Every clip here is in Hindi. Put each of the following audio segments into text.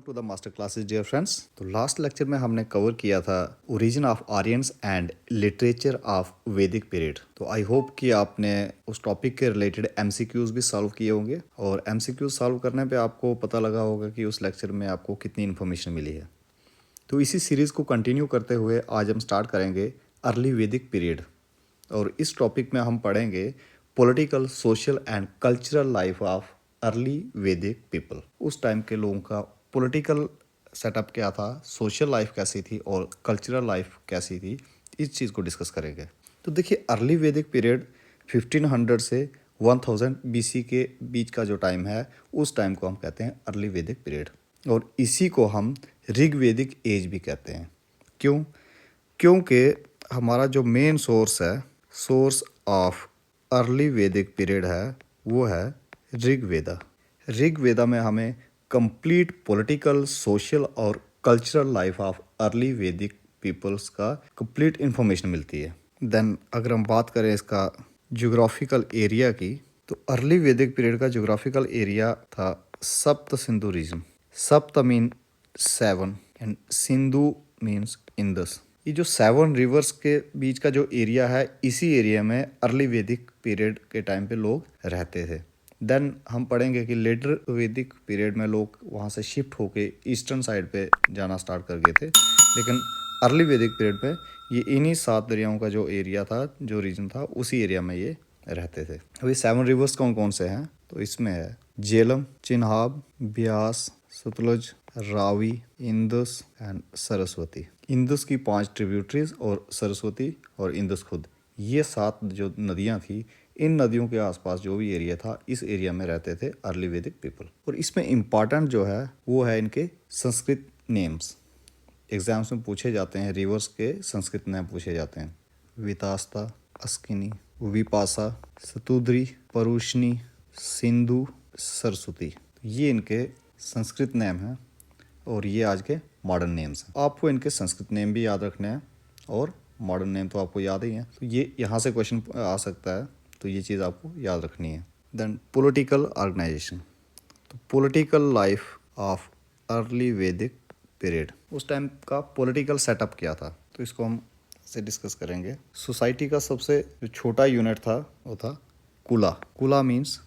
To the master classes dear friends. तो लास्ट लेक्चर में हमने कवर किया था origin of Aryans and literature of Vedic period. तो आई होप कि आपने उस टॉपिक के रिलेटेड एमसीक्यूज भी सॉल्व किए होंगे और एमसीक्यूज सॉल्व करने पे आपको पता लगा होगा कि उस लेक्चर में आपको कितनी इन्फॉर्मेशन मिली है। तो इसी सीरीज़ को कंटिन्यू करते हुए आज हम स्टार्ट करेंगे अर्ली वैदिक पीरियड और इस टॉपिक में हम पढ़ेंगे political, social and cultural life of early वैदिक पीपल। उस टाइम के लोगों का पॉलिटिकल सेटअप क्या था, सोशल लाइफ कैसी थी और कल्चरल लाइफ कैसी थी, इस चीज़ को डिस्कस करेंगे। तो देखिए अर्ली वैदिक पीरियड 1500 से 1000 बीसी के बीच का जो टाइम है उस टाइम को हम कहते हैं अर्ली वैदिक पीरियड और इसी को हम ऋग्वैदिक एज भी कहते हैं। क्यों? क्योंकि हमारा जो मेन सोर्स है, source of early Vedic period है, वो है ऋग्वेदा। ऋग्वेदा में हमें कंप्लीट पॉलिटिकल, सोशल और कल्चरल लाइफ ऑफ अर्ली वैदिक पीपल्स का कंप्लीट इंफॉर्मेशन मिलती है। देन अगर हम बात करें इसका ज्योग्राफिकल एरिया की, तो अर्ली वैदिक पीरियड का ज्योग्राफिकल एरिया था सप्त सिंधु रीजन। सप्त mean 7 and Sindhu means Indus. ये जो 7 रिवर्स के बीच का जो एरिया है, इसी एरिया में अर्ली वैदिक पीरियड के टाइम पे लोग रहते थे। देन हम पढ़ेंगे कि लेटर वैदिक पीरियड में लोग वहाँ से शिफ्ट होके ईस्टर्न साइड पे जाना स्टार्ट कर गए थे, लेकिन अर्ली वैदिक पीरियड में ये इन्हीं 7 दरियाओं का जो एरिया था, जो रीजन था, उसी एरिया में ये रहते थे। अभी 7 रिवर्स कौन कौन से हैं? तो इसमें है Jhelum, Chenab, Beas, Sutlej, Ravi, Indus and Saraswati. Indus की 5 ट्रिब्यूटरीज और सरस्वती और इंदस खुद, ये 7 जो नदियां थी, इन नदियों के आसपास जो भी एरिया था, इस एरिया में रहते थे अर्ली वैदिक पीपल। और इसमें इम्पॉर्टेंट जो है वो है इनके संस्कृत नेम्स। एग्जाम्स में पूछे जाते हैं, रिवर्स के संस्कृत नाम पूछे जाते हैं। वितास्ता, अस्किनी, विपासा, सतुद्री, परुष्णी, सिंधु, सरस्वती, ये इनके संस्कृत नेम हैं और ये आज के मॉडर्न नेम्स हैं। आपको इनके संस्कृत नेम भी याद रखने हैं और मॉडर्न नेम तो आपको याद ही है, तो ये यहाँ से क्वेश्चन आ सकता है, तो ये चीज़ आपको याद रखनी है। Then political organisation. तो political life of early Vedic period, उस टाइम का पॉलिटिकल सेटअप क्या था, तो इसको हम से डिस्कस करेंगे। सोसाइटी का सबसे जो छोटा यूनिट था वो था कुला। कुला मीन्स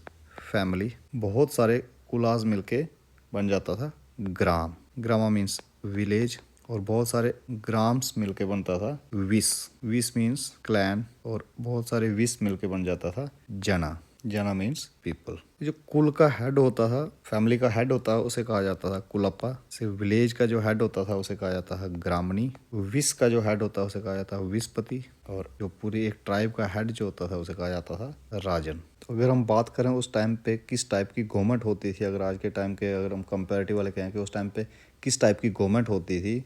फैमिली। बहुत सारे कुलास मिलके बन जाता था ग्राम। ग्रामा मीन्स विलेज और बहुत सारे ग्राम्स मिलके बनता था विस। विस मीन्स क्लैन और बहुत सारे विस मिलके बन जाता था जना। जना मीन्स पीपल। जो कुल का हेड होता था, फैमिली का हेड होता है, उसे कहा जाता था कुलप्पा। से विलेज का जो हेड होता था उसे कहा जाता था ग्रामणी। विस का जो हेड होता है उसे कहा जाता है विस्पति और जो पूरी एक ट्राइब का हेड जो होता था उसे कहा जाता था राजन। तो अगर हम बात करें उस टाइम पे किस टाइप की गवर्नमेंट होती थी, अगर आज के टाइम के अगर हम कंपैरेटिव वाले कहें कि उस टाइम पे किस टाइप की गवर्नमेंट होती थी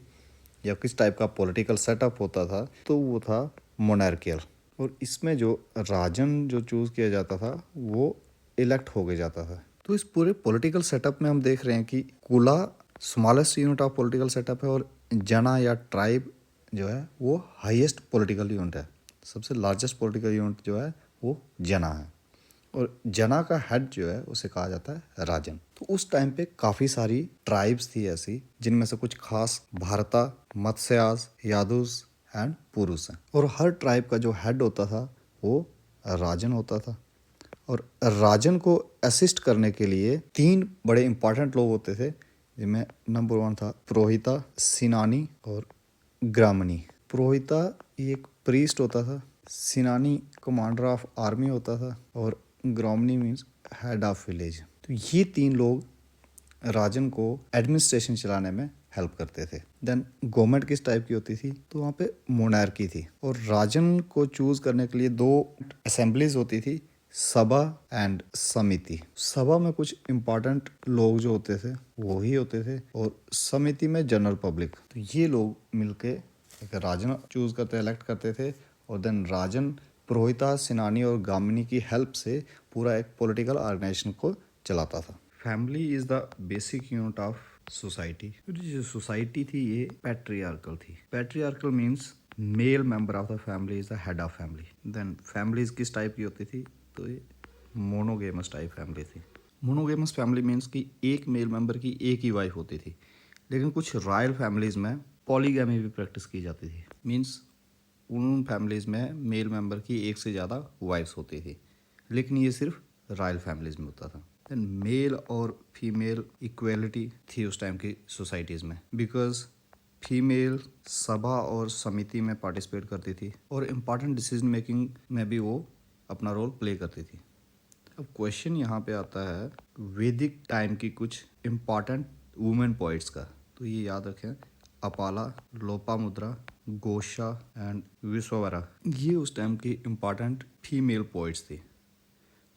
या किस टाइप का पॉलिटिकल सेटअप होता था, तो वो था मोनार्कियल। और इसमें जो राजन जो चूज़ किया जाता था वो इलेक्ट हो गया जाता था। तो इस पूरे पॉलिटिकल सेटअप में हम देख रहे हैं कि कुला smallest unit of political setup है और जना या ट्राइब जो है वो हाईएस्ट पॉलिटिकल यूनिट है। सबसे लार्जेस्ट पॉलिटिकल यूनिट जो है वो जना है और जना का हेड जो है उसे कहा जाता है राजन। तो उस टाइम पे काफ़ी सारी ट्राइब्स थी ऐसी, जिनमें से कुछ खास भारता, मत्स्यास, यादुस एंड पुरुष हैं। और हर ट्राइब का जो हेड होता था वो राजन होता था और राजन को असिस्ट करने के लिए 3 बड़े इंपॉर्टेंट लोग होते थे, जिनमें नंबर 1 था पुरोहिता, सिनानी और ग्रामणी। पुरोहिता एक प्रीस्ट होता था, सिनानी कमांडर ऑफ आर्मी होता था और Gramin means head of village. तो ये 3 लोग राजन को एडमिनिस्ट्रेशन चलाने में हेल्प करते थे। देन गवर्नमेंट किस टाइप की होती थी, तो वहाँ पे मोनार्की थी और राजन को चूज करने के लिए 2 असेंबलीज होती थी, सभा एंड समिति। सभा में कुछ इंपॉर्टेंट लोग जो होते थे वो ही होते थे और समिति में जनरल पब्लिक। तो ये लोग मिलके एक राजन चूज करते, इलेक्ट करते थे और देन राजन पुरोहिता, सिनानी और गामिनी की हेल्प से पूरा एक पॉलिटिकल ऑर्गेनाइजेशन को चलाता था। Family is the basic unit of society. जो सोसाइटी थी ये पैट्रियार्कल थी। Patriarchal means male member of the family is the head of family. Then families किस टाइप की होती थी, तो ये मोनोगेमस टाइप फैमिली थी। मोनोगेमस फैमिली मीन्स कि एक मेल मेंबर की एक ही वाइफ होती थी। लेकिन कुछ रॉयल फैमिलीज़ में पॉलीगैमी भी प्रैक्टिस की जाती थी। मीन्स उन फैमिलीज़ में मेल मेंबर की एक से ज़्यादा वाइफ्स होती थी, लेकिन ये सिर्फ रॉयल फैमिलीज़ में होता था। देन मेल और फीमेल इक्वेलिटी थी उस टाइम की सोसाइटीज़ में, बिकॉज फीमेल सभा और समिति में पार्टिसिपेट करती थी और इम्पॉर्टेंट डिसीजन मेकिंग में भी वो अपना रोल प्ले करती थी। अब क्वेश्चन यहाँ पे आता है वैदिक टाइम की कुछ इम्पॉर्टेंट वुमेन पोइट्स का। तो ये याद रखें, अपाला, लोपामुद्रा, गोशा एंड विश्ववरा, ये उस टाइम की इम्पॉर्टेंट फीमेल पोइट्स थी।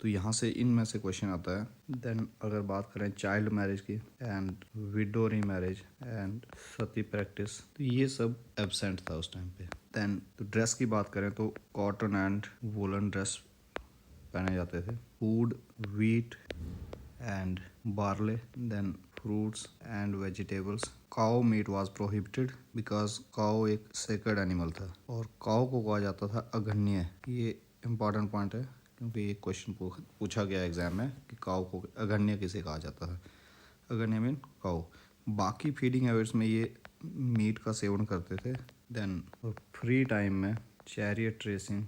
तो यहाँ से इनमें से क्वेश्चन आता है। देन अगर बात करें चाइल्ड मैरिज की and window remarriage and Sati practice, तो ये सब एब्सेंट था उस टाइम पे। देन तो ड्रेस की बात करें तो कॉटन एंड वुलन ड्रेस पहने जाते थे। Food, wheat and barley, then fruits and vegetables. Cow meat was prohibited because cow एक सेक्रेड एनिमल था और काउ को कहा जाता था अघन्य। ये इंपॉर्टेंट पॉइंट है क्योंकि ये क्वेश्चन पूछा गया एग्जाम में कि काउ को अघन्य किसे कहा जाता था। अघन्य मीन काउ। बाकी फीडिंग हैबिट्स में ये मीट का सेवन करते थे। देन फ्री टाइम में chariot racing,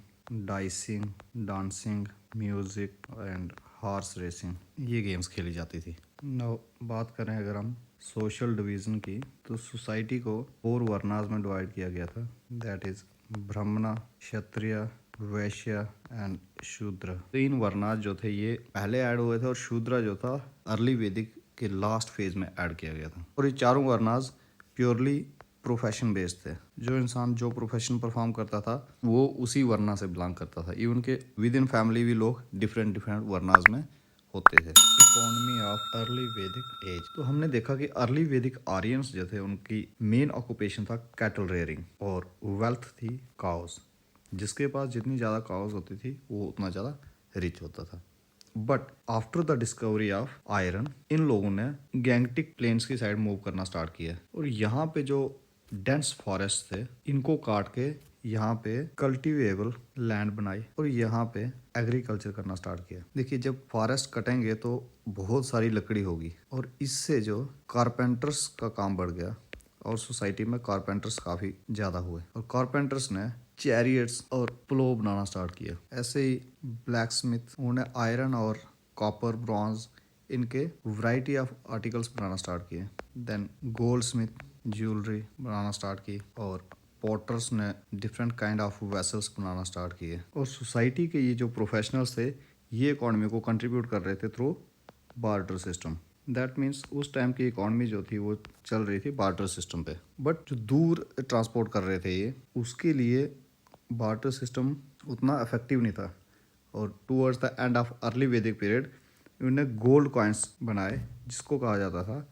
dicing, dancing, music and horse racing, ये गेम्स खेली जाती थी। नाउ बात करें अगर हम सोशल डिवीज़न की, तो सोसाइटी को 4 वर्णास में डिवाइड किया गया था। दैट इज़ ब्राह्मण, क्षत्रिय, वैश्य एंड शूद्र। 3 वर्णास जो थे ये पहले ऐड हुए थे और शूद्र जो था अर्ली वैदिक के लास्ट फेज में ऐड किया गया था। और ये चारों वर्णास प्योरली प्रोफेशन बेस्ड थे। जो इंसान जो प्रोफेशन परफॉर्म करता था वो उसी वर्णा से बिलोंग करता था। इवन के विद इन फैमिली भी लोग डिफरेंट डिफरेंट वर्णास में होते थे। Economy of early Vedic as, तो हमने देखा कि अर्ली वैदिक आर्यंस जो थे उनकी मेन ऑक्यूपेशन था कैटल रेयरिंग और वेल्थ थी काउस। जिसके पास जितनी ज़्यादा काउस होती थी वो उतना ज़्यादा रिच होता था। But after the discovery of iron, इन लोगों ने गैंगटिक प्लेन्स की साइड मूव करना स्टार्ट किया और यहाँ पे जो डेंस फॉरेस्ट थे इनको काट के यहाँ पे कल्टीवेबल लैंड बनाई और यहाँ पे एग्रीकल्चर करना स्टार्ट किया। देखिए जब फॉरेस्ट कटेंगे तो बहुत सारी लकड़ी होगी और इससे जो कारपेंटर्स का काम बढ़ गया और सोसाइटी में कारपेंटर्स काफ़ी ज़्यादा हुए और कारपेंटर्स ने चैरियट्स और प्लो बनाना स्टार्ट किया। ऐसे ही ब्लैक स्मिथ, उन्होंने आयरन और कॉपर, ब्रॉन्ज, इनके variety of articles banana start किए। देन गोल्ड स्मिथ ज्वेलरी बनाना स्टार्ट की और पॉटर्स ने different kind of vessels banana start किए। और सोसाइटी के ये जो प्रोफेशनल्स थे ये इकॉनमी को कंट्रीब्यूट कर रहे थे through barter system. That means उस टाइम की इकॉनमी जो थी वो चल रही थी बार्टर सिस्टम पे। बट जो दूर ट्रांसपोर्ट कर रहे थे ये, उसके लिए बार्टर सिस्टम उतना इफेक्टिव नहीं था और towards the end of early Vedic period इन्होंने गोल्ड कॉइन्स बनाए जिसको कहा जाता था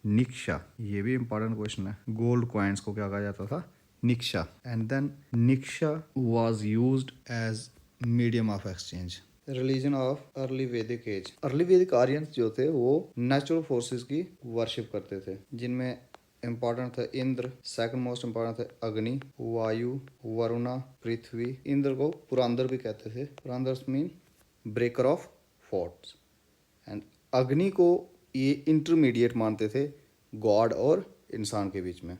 निक्शा। ये भी इंपॉर्टेंट क्वेश्चन है। गोल्ड कॉइन्स को क्या कहा जाता था? निक्शा। And then niksha was used as medium of exchange. Religion of early Vedic age, early Vedic Aryans जो थे वो नेचुरल फोर्सेस की वर्शिप करते थे जिनमें इम्पॉर्टेंट था इंद्र, सेकंड मोस्ट इम्पॉर्टेंट थे अग्नि, वायु, वरुणा, पृथ्वी। इंद्र को पुरांदर भी कहते थे। Purandar mean breaker of forts. And Agni को ये इंटरमीडिएट मानते थे गॉड और इंसान के बीच में,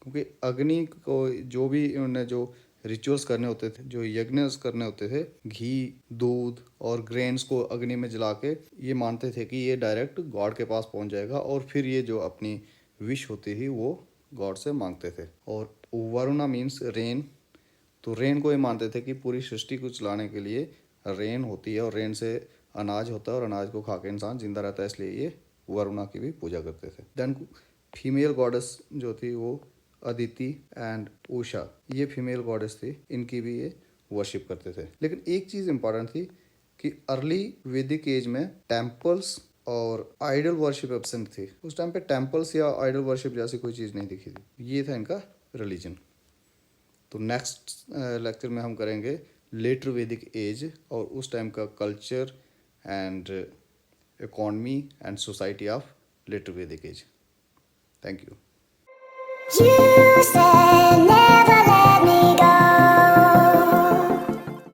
क्योंकि अग्नि को जो भी उन्होंने जो रिचुअल्स करने होते थे, जो यज्ञ करने होते थे, घी, दूध और ग्रेन्स को अग्नि में जला के ये मानते थे कि ये डायरेक्ट गॉड के पास पहुंच जाएगा और फिर ये जो अपनी विश होती थी वो गॉड से मांगते थे। और वरुणा मीन्स रेन, तो रेन को ये मानते थे कि पूरी सृष्टि को चलाने के लिए रेन होती है और रेन से अनाज होता है और अनाज को खा के इंसान जिंदा रहता है, इसलिए ये वरुणा की भी पूजा करते थे। देन फीमेल गॉडेस जो थी वो अदिति एंड उषा, ये फीमेल गॉडेस थी, इनकी भी ये वर्शिप करते थे। लेकिन एक चीज़ इंपॉर्टेंट थी कि अर्ली वैदिक एज में टेम्पल्स और आइडल वर्शिप एब्सेंट थी। उस टाइम पे टेम्पल्स या आइडल वर्शिप जैसी कोई चीज़ नहीं दिखी थी। ये था इनका रिलीजन। तो नेक्स्ट लेक्चर में हम करेंगे लेटर वैदिक एज और उस टाइम का culture and economy and society of later Vedic age. Thank you.